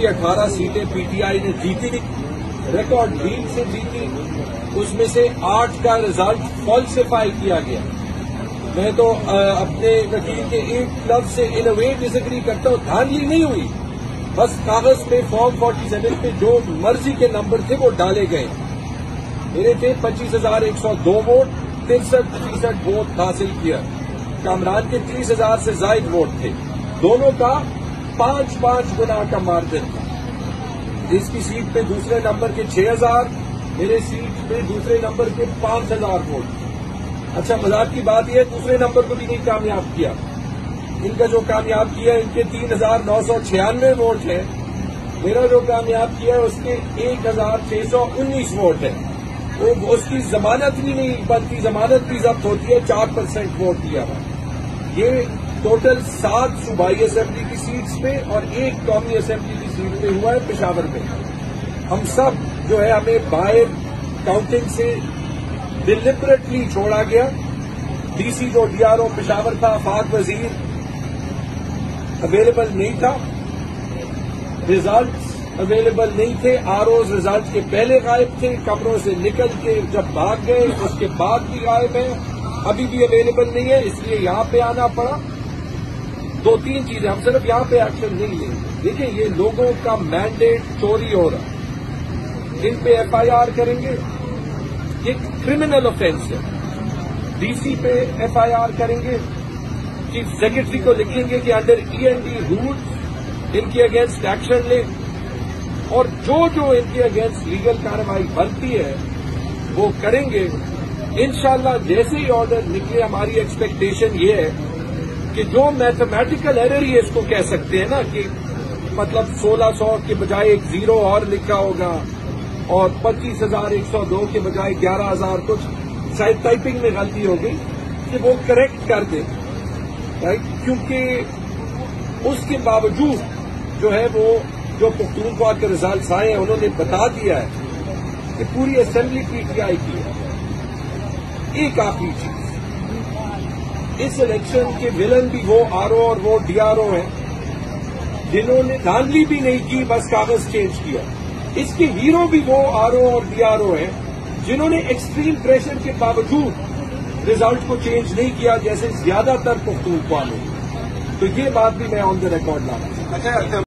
کی 18 سیٹیں P T I نے جیتی، ریکارڈ لیڈ سے جیتی، اس میں سے 8 کا رزلٹ فالسیفائی کیا گیا۔ میں تو اپنے وکیل کے ایک لفظ سے ان اے وے ڈس ایگری کرتا ہوں، دھاندلی نہیں ہوئی، بس کاغذ پہ فارم 47 پہ جو مرضی کے نمبر تھے وہ ڈالے گئے۔ میرے تھے 25,102 ووٹ، 63% ووٹ حاصل کیا۔ کامران کے 30,000 سے زائد ووٹ تھے، دونوں کا 5 گنا کا مارجن تھا۔ اس کی سیٹ پہ دوسرے نمبر کے 6,000، میرے سیٹ پہ دوسرے نمبر کے 5,000 ووٹ۔ اچھا مذاق کی بات یہ ہے دوسرے نمبر کو بھی نہیں کامیاب کیا، ان کا جو کامیاب کیا ان کے 3,996 ووٹ ہیں، میرا جو کامیاب کیا ہے اس کے 1,619 ووٹ ہیں۔ وہ اس کی ضمانت بھی نہیں بنتی، ضمانت بھی ضبط ہوتی ہے، 4% ووٹ دیا ہوا۔ یہ ٹوٹل 7 صوبائی اسمبلی کی سیٹس پہ اور 1 قومی اسمبلی کی سیٹ پہ ہوا ہے پشاور میں۔ ہم سب جو ہے ہمیں باہر کاؤنٹنگ سے ڈیلیبریٹلی چھوڑا گیا۔ ڈی سی جو ڈی آر او پشاور تھا، آفاق وزیر اویلیبل نہیں تھا، ریزلٹس اویلیبل نہیں تھے، آر اوز ریزلٹ کے پہلے غائب تھے، کمروں سے نکل کے جب بھاگ گئے اس کے بعد بھی غائب ہیں، ابھی بھی اویلیبل نہیں ہے، اس لیے یہاں پہ آنا پڑا۔ 2-3 چیزیں، ہم صرف یہاں پہ ایکشن نہیں لیں گے۔ دیکھیں یہ لوگوں کا مینڈیٹ چوری ہو رہا، ان پہ ایف آئی آر کریں گے، یہ کرمنل آفینس ہے، ڈی سی پہ ایف آئی آر کریں گے، چیف سیکرٹری کو لکھیں گے کہ انڈر END رول ان کے اگینسٹ ایکشن لیں، اور جو ان کے اگینسٹ لیگل کارروائی بنتی ہے وہ کریں گے انشاءاللہ۔ جیسے ہی آرڈر نکلے ہماری ایکسپیکٹیشن یہ ہے کہ جو میتھمیٹیکل ایرر ہی اس کو کہہ سکتے ہیں نا، کہ مطلب 1600 کے بجائے ایک 0 اور لکھا ہوگا اور 25,102 کے بجائے 11,000 کچھ شاید ٹائپنگ میں غلطی ہو گئی، کہ وہ کریکٹ کر دیں، رائٹ؟ کیونکہ اس کے باوجود جو ہے وہ جو پختونخوا کے ریزلٹس آئے ہیں انہوں نے بتا دیا ہے کہ پوری اسمبلی پی ٹی آئی کی ہے۔ ایک آخری چیز، اس الیکشن کے ولن بھی وہ آر او اور وہ ڈی آر او ہیں جنہوں نے دھاندلی بھی نہیں کی، بس کاغذ چینج کیا۔ اس کے ہیرو بھی وہ آر او اور ڈی آر او ہیں جنہوں نے ایکسٹریم پریشر کے باوجود ریزلٹ کو چینج نہیں کیا، جیسے زیادہ تر پختونخوا میں۔ تو یہ بات بھی میں آن دا ریکارڈ لا رہا ہوں۔